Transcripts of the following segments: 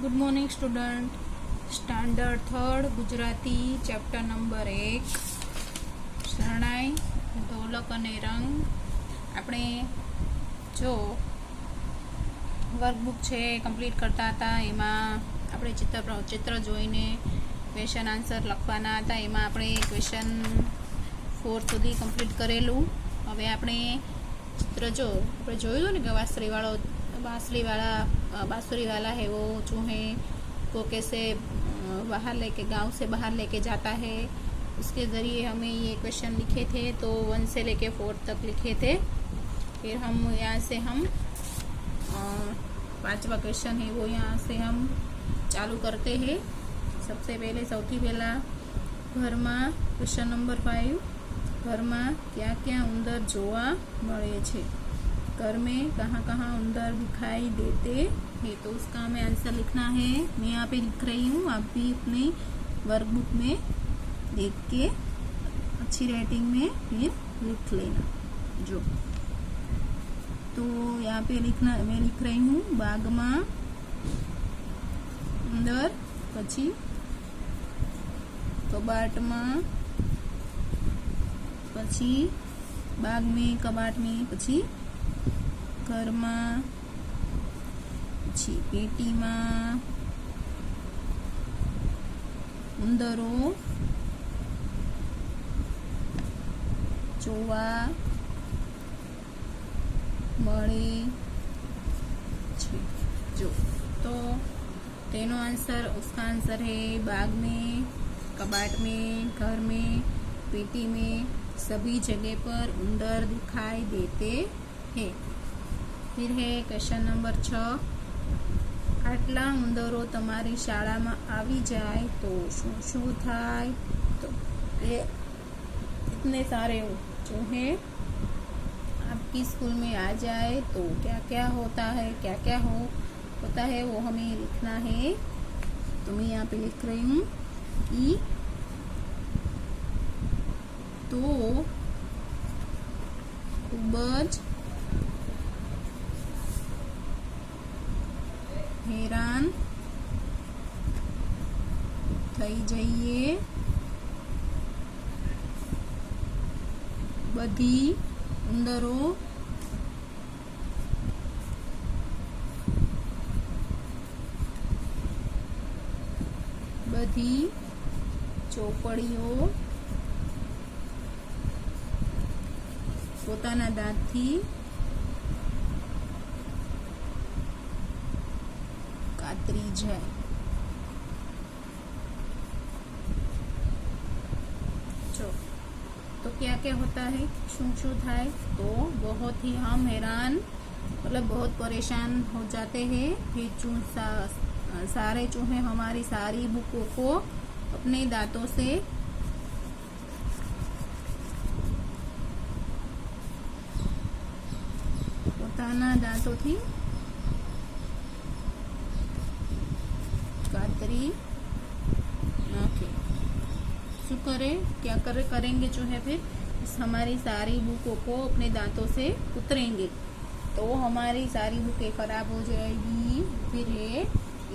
Good morning student. Standard third Gujarati chapter number 1 शरणाई ढोलक अने रंग। આપણે જો વર્કબુક છે કમ્પ્લીટ કરતા હતા એમાં આપણે ચિત્ર જોઈને ક્વેશ્ચન આન્સર લખવાના હતા। એમાં આપણે ક્વેશ્ચન 4 સુધી કમ્પ્લીટ કરેલું। હવે આપણે ચિત્ર આપણે જોયું ને કે बांसुरी वाला है वो चूहे को कैसे बाहर लेके गांव से बाहर लेके जाता है, उसके ज़रिए हमें ये क्वेश्चन लिखे थे। तो 1 से लेके 4 तक लिखे थे। फिर हम यहाँ से हम 5वां क्वेश्चन है वो यहाँ से हम चालू करते हैं। सबसे पहले सौथी पहला घर में क्वेश्चन नंबर 5 घर में क्या क्या उंदर जोवा मळे छे, घर में कहाँ कहाँ उंदर दिखाई देते हैं। तो उसका हमें आंसर लिखना है। मैं यहाँ पे लिख रही हूँ, आप भी अपने वर्कबुक में देख के अच्छी राइटिंग में फिर लिख लेना। जो तो यहाँ पे मैं लिख रही हूँ बाग में उंदर, पछी कबाट में, पछी बाग में, कबाट में, पछी घर में, पछी पेटी में उंदरो जोवा मळे छे। जो तो तेनो आंसर, उसका आंसर है बाग में, कबाट में, घर में, पेटी में, सभी जगह पर उंदर दिखाई देते हैं। फिर है क्वेश्चन नंबर 6 आटला उंदरो तमारी शाळा में आवी जाए तो शू थाय। तो ये इतने सारे चूहे आपकी स्कूल में आ जाए तो क्या क्या होता है, क्या क्या होता है वो हमें लिखना है। तो मैं यहाँ पे लिख रही हूँ कि तो खूबज हैरान थई जाइए, बधी उंदरो बधी ચોપડીઓ પોતાના દાંતથી कातरी जाए। तो क्या क्या होता है, शू थाय। तो बहुत ही हम हैरान मतलब बहुत परेशान हो जाते हैं। फिर सारे चूहे हमारी सारी बुकों को अपने दांतों से પોતાના દાંતોથી कातरी नाखे। शू करे, क्या करेंगे जो है फिर हमारी सारी बुकों को अपने दांतों से उतरेंगे। तो हमारी सारी बुकें खराब हो जाएगी। फिर ये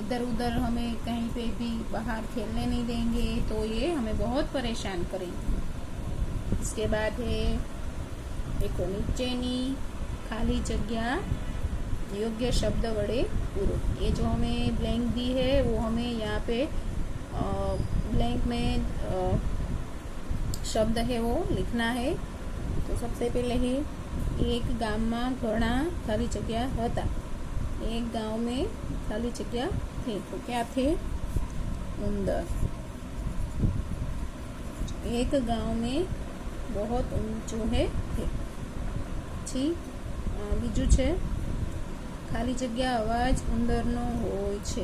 इधर उधर हमें कहीं पे भी बाहर खेलने नहीं देंगे, तो ये हमें बहुत परेशान करेंगे। इसके बाद है देखो नीचेनी खाली जगह योग्य शब्द वड़े पूरो। ये जो हमें ब्लैंक दी है वो हमें यहाँ पे ब्लैंक में शब्द है वो लिखना है। तो सबसे पहले है एक गांव में घणा खाली जगह हता। एक गांव में खाली जगह थे। तो क्या थे, उंदर। एक गांव में बहुत चूहे थे। बीजू है खाली जगह आवाज उंदर नो होय छे।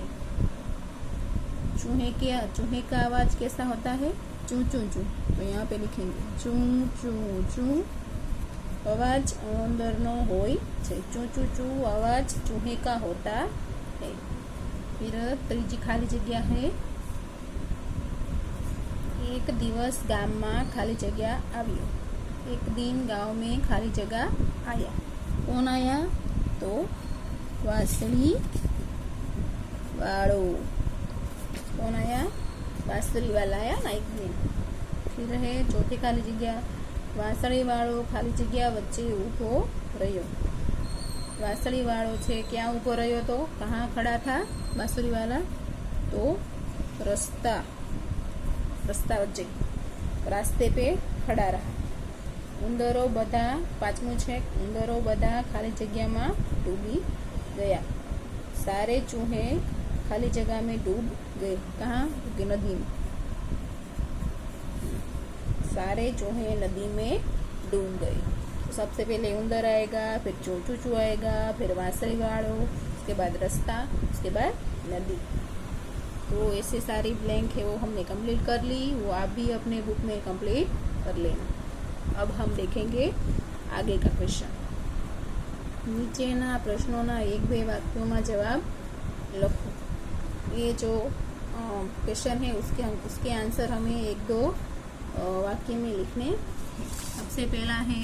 चूहे का आवाज कैसा होता है, चू चू चू। तो यहाँ पे लिखेंगे चू चू चू आवाज उंदर नो होय छे। चू चू चू आवाज चूहे का होता है। फिर त्रीजी खाली जगह है एक दिवस गाम में खाली जगह आव्यो। एक दिन गांव में खाली जगह आया। कौन आया, तो वासड़ी वालों। कौन आया? बांसुरी वाला आया ना एक दिन। फिर है चौथी खाली जगह, वासળી वाળો खाली जगह वच्चे ऊभो रह्यो। वासળી वाળો छे क्या ऊभो रह्यो? तो कहाँ खड़ा था बांसुरी वाला? तो रास्ता वच्चे, रास्ते पे खड़ा रहा। उंदरो बधा, पांचमું છે, उंदरो बधा खाली जगह में डूबी गया। सारे चूहे खाली जगह में डूब गए। कहाँ? नदी में। सारे चूहे नदी में डूब गए। तो सबसे पहले उंदर आएगा, फिर चूचू आएगा, फिर वासળી वाળો, उसके बाद रास्ता, उसके बाद नदी। तो ऐसे सारी ब्लैंक है वो हमने कंप्लीट कर ली, वो आप भी अपने बुक में कंप्लीट कर लेना। अब हम देखेंगे आगे का क्वेश्चन। नीचेना प्रश्नों एक बे वाक्यों में जवाब लखो। ये जो क्वेश्चन है उसके आंसर हमें एक दो वाक्य में लिखने। सबसे पहला है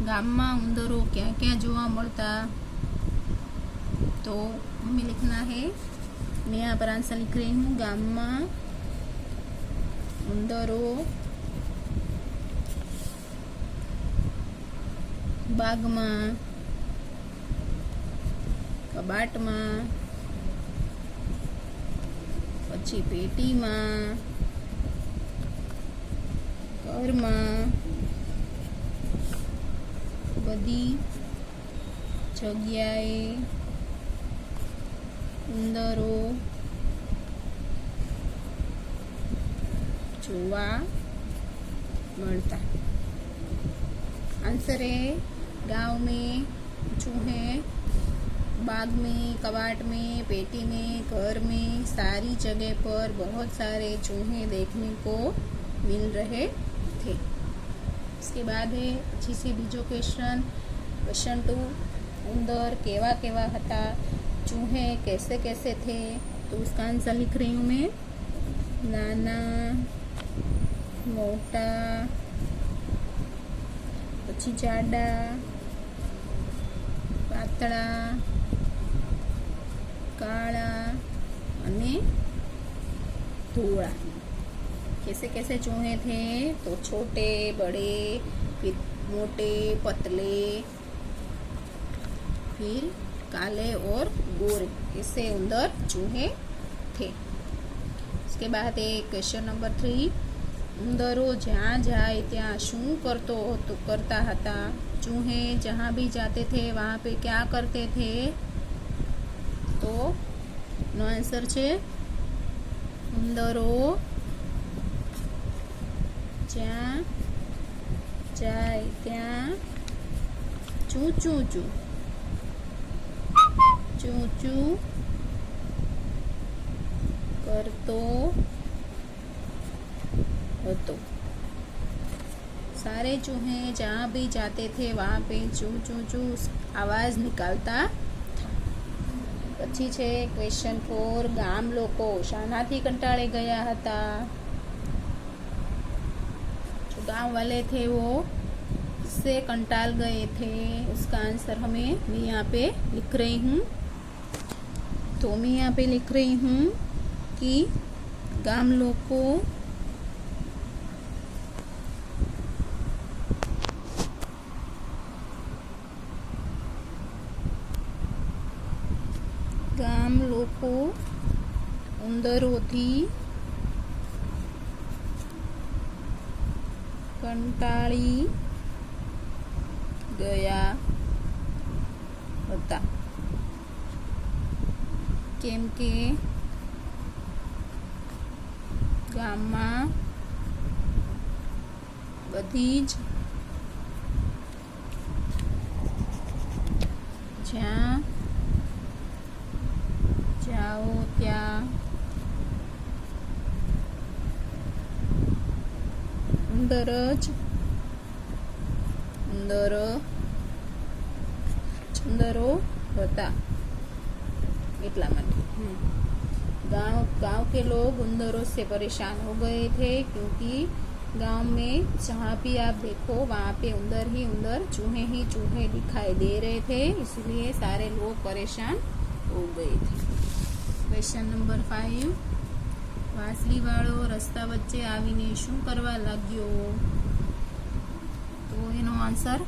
गाम में उंदरो क्या क्या जोवा मळता? तो हमें लिखना है, मैं यहाँ पर आंसर लिख रही हूँ, गाम में उंदरो बाग में, कबाट में, पछी पेटी में, घर में, बधी जग्याए उंदरो जोवा मळता। आंसर है गांव में चूहे, बाग में, कबाट में, पेटी में, घर में, सारी जगह पर बहुत सारे चूहे देखने को मिल रहे थे। इसके बाद है अच्छी से बीजो क्वेश्चन, क्वेश्चन 2, उंदर केवा केवा हता? चूहे कैसे कैसे थे? तो उसका आंसर लिख रही हूँ मैं, नाना, मोटा, पछी जाडा, पातळा, काळा अने धोळा। कैसे कैसे चूहे थे? तो छोटे, बड़े, फिर मोटे, पतले, फिर काले और गोरे, ऐसे उंदर चूहे थे। उसके बाद एक क्वेश्चन नंबर 3, उंदरो जहाँ जाए ત્યાં શું करता हता? चूहे जहाँ भी जाते थे वहाँ पे क्या करते थे? तो नो आंसर छे उंदरो જ્યાં જાય ત્યાં ચૂ ચૂ ચૂ ચૂ ચૂ કરતો હતો। सारे चूहे जहाँ भी जाते थे वहाँ पे चू चू चू आवाज निकालता था। पछी छे क्वेश्चन 4, गाम लोको शानाथी कंटाळी गया हता? जो गांव वाले थे वो इससे कंटाल गए थे। उसका आंसर मैं यहाँ पे लिख रही हूँ। तो मैं यहाँ पे लिख रही हूँ कि गाम लोको ઉંદરોથી કંટાળી ગયા હતા, કેમ કે ગામમાં બધી જ જ્યાં જાઓ ત્યાં ઉંદરો હતા એટલા માટે। गांव के लोग उंदरों से परेशान हो गए थे क्योंकि गांव में जहाँ भी आप देखो वहाँ पे उंदर ही उंदर, चूहे ही चूहे दिखाई दे रहे थे, इसलिए सारे लोग परेशान हो गए थे। ક્વેશ્ચન નંબર 5, વાંસળીવાળો રસ્તા વચ્ચે આવીને શું કરવા લાગ્યો? तो एनो आंसर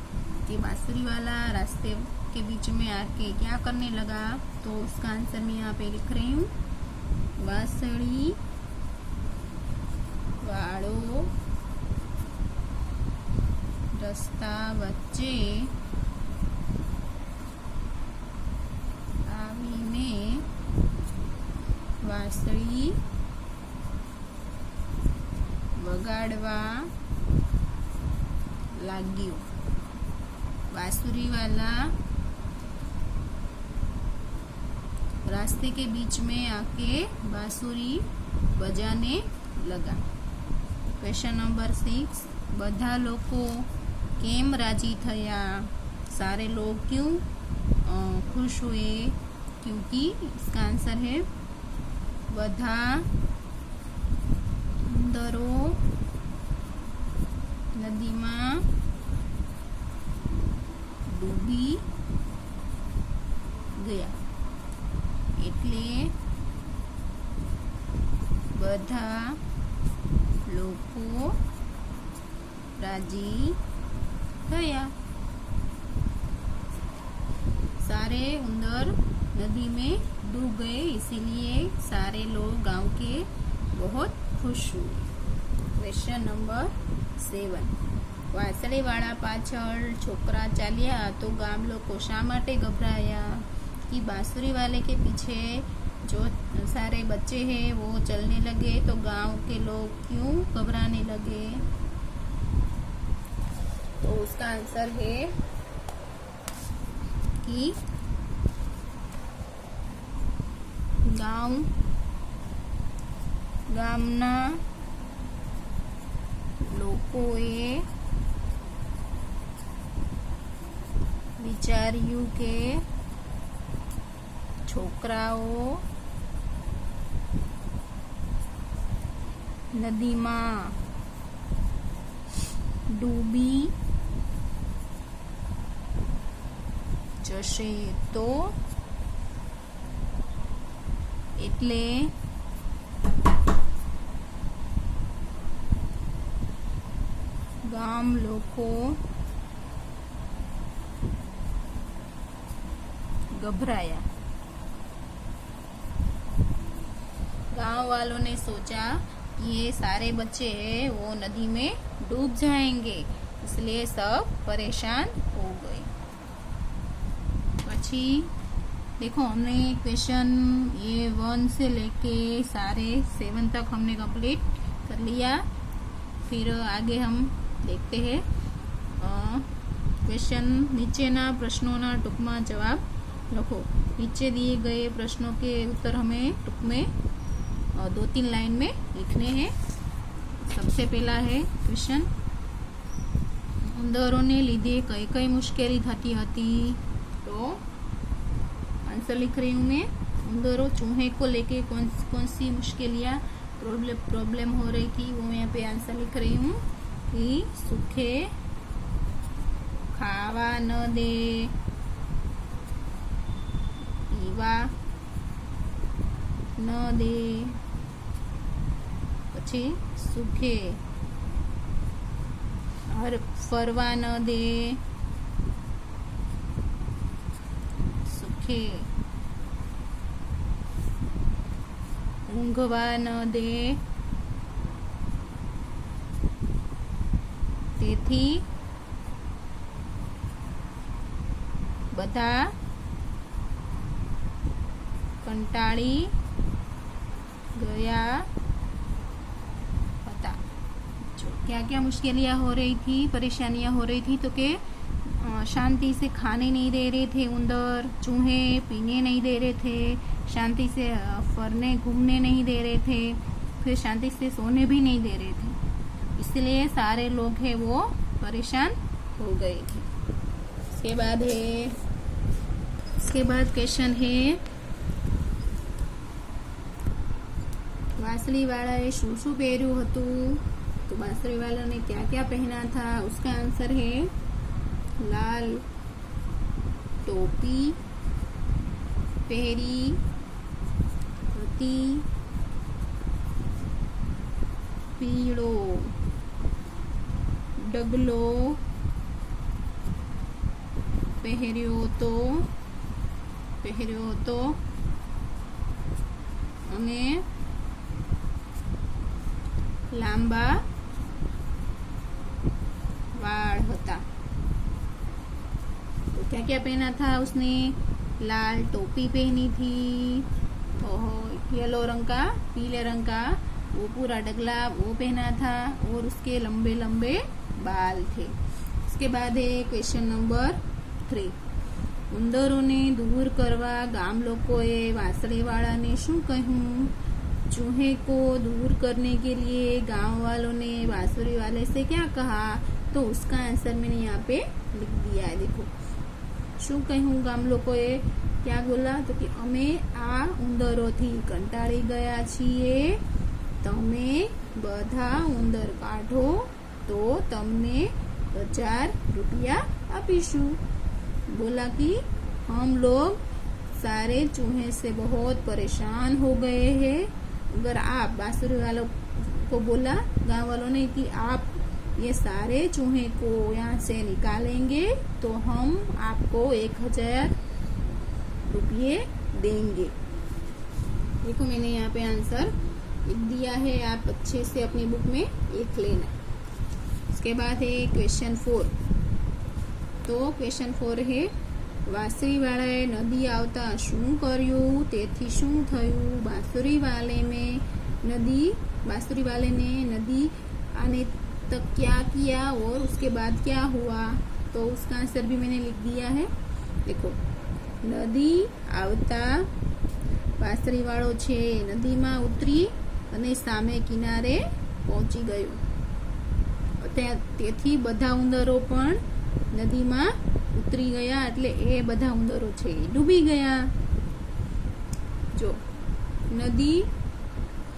कि बांसुरी वाला रास्ते के बीच में आके क्या करने लगा? तो उसका आंसर मैं यहाँ पे लिख रही हूँ, वांसળી वाળો रस्ता वच्चे आवीने वांसળી वगाड़वा लाग्यो। बांसुरी वाला रास्ते के बीच में आके बांसुरी बजाने लगा। क्वेश्चन नंबर 6, બધા લોકો કેમ રાજી થયા? सारे लोग क्यों खुश हुए? क्योंकि इसका आंसर है બધા ઉંદરો નદીમાં ડૂબી ગયા, એટલે બધા લોકો રાજી થયા। सारे उंदर नदी में डूब गए, इसीलिए सारे लोग गांव के बहुत खुश हुए। क्वेश्चन नंबर 7, વાંસળીવાળા પાછળ છોકરા ચાલ્યા તો ગામ લોકો શા માટે ગભરાયા? कि बांसुरी वाले के पीछे जो सारे बच्चे हैं वो चलने लगे तो गांव के लोग क्यों घबराने लगे? तो उसका आंसर है कि ગામના લોકોએ વિચાર્યું કે છોકરાઓ નદીમાં ડૂબી જશે તો એટલે ગામ લોકો घबराया। गांव वालों ने सोचा कि ये सारे बच्चे वो नदी में डूब जाएंगे, इसलिए सब परेशान हो गए। પછી देखो हमने क्वेश्चन ये 1 से लेके सारे 7 तक हमने कंप्लीट कर लिया। फिर आगे हम देखते हैं क्वेश्चन नीचेना प्रश्नों टूक में जवाब लिखो। नीचे दिए गए प्रश्नों के उत्तर हमें टूक में 2-3 लाइन में लिखने हैं। सबसे पहला है क्वेश्चन, उंदरों ने लीधे कई कई मुश्किल थती हती? तो आंसर लिख रही हूँ मैं, उंदरों चूहे को लेके कौन सी मुश्किलियाँ प्रॉब्लम हो रही थी वो मैं यहाँ पे आंसर लिख रही हूँ कि सूखे खावा न दे, पीवा न दे, पछी सूखे फरवा न दे, सूखे ઊંઘવા ન દે, તેથી બધા કંટાળી ગયા હતા। जो क्या क्या मुश्किलियाँ हो रही थी, परेशानियाँ हो रही थी, तो कि शांति से खाने नहीं दे रहे थे उंदर, चूहे पीने नहीं दे रहे थे, शांति से फरने घूमने नहीं दे रहे थे, फिर शांति से सोने भी नहीं दे रहे थे, इसलिए सारे लोग हैं वो परेशान हो गए थे। इसके बाद क्वेश्चन है, बांसुरी वाला शू शू पहर्યું હતું? तो बांसुरी वाला ने क्या क्या पहना था? उसका आंसर है लाल टोपी पहरी हाथी पीड़ो डगलो પહેર્યો તો અને લાંબા वाल होता। तो क्या क्या पहना था उसने? लाल टोपी पहनी थी, येलो रंग का, पीले रंग का वो पूरा डगला वो पहना था और उसके लंबे लंबे बाल थे। उसके बाद है क्वेश्चन नंबर 3। ઉંદરોને દૂર કરવા ગામ લોકોએ વાંસળીવાળાને શું કહ્યું? चूहे को दूर करने के लिए गांव वालों ने बांसुरी वाले से क्या कहा? तो उसका आंसर मैंने यहाँ पे लिख दिया है। देखो શું કહ્યું ગામ લોકોએ क्या बोला? तो कि અમે આ ઉંદરોથી કંટાળી ગયા છીએ, તમે બધા ઉંદર કાઢો તો તમને 1000 रुपया આપીશું। बोला कि हम लोग सारे चूहे से बहुत परेशान हो गए हैं। अगर आप बांसुरी वालों को बोला गांव वालों ने कि आप ये सारे चूहे को यहाँ से निकालेंगे तो हम आपको 1000 रुपये देंगे। देखो मैंने यहाँ पे आंसर लिख दिया है, आप अच्छे से अपनी बुक में लिख लेना। उसके बाद है क्वेश्चन 4। तो क्वेश्चन 4 है વાંસળી વાળાએ નદી આવતા શું કર્યું? તેથી શું થયું? बांसुरी वाले ने नदी आने तक क्या किया और उसके बाद क्या हुआ? तो उसका आंसर भी मैंने लिख दिया है। देखो नदी आवता વાંસળી વાળો છે નદીમાં ઉતરી અને સામે કિનારે પહોંચી ગયો। તેથી બધા ઉંદરો પણ નદીમાં ઉતરી ગયા, એટલે એ બધા ઉંદરો છે ડૂબી ગયા। जो नदी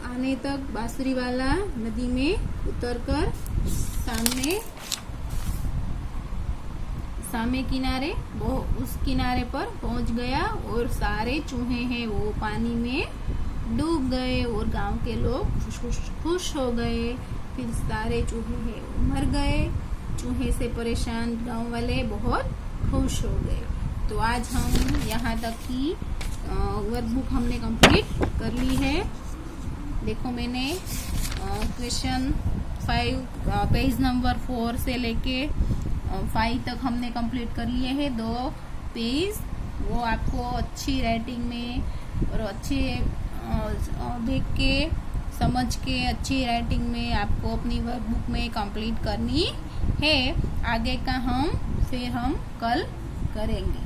आने तक बांसुरी वाला नदी में उतरकर सामने किनारे वो उस किनारे पर पहुंच गया और सारे चूहे हैं वो पानी में डूब गए और गांव के लोग खुश हो गए। फिर सारे चूहे हैं मर गए। चूहे से परेशान गांव वाले बहुत खुश हो गए। तो आज हम यहाँ तक की वर्कबुक हमने कंप्लीट कर ली है। देखो मैंने क्वेश्चन 5 पेज नंबर 4 से लेके 5 तक हमने कंप्लीट कर लिए हैं। 2 पेज वो आपको अच्छी राइटिंग में और अच्छे देख के समझ के अच्छी राइटिंग में आपको अपनी वर्कबुक में कंप्लीट करनी है। आगे का हम कल करेंगे।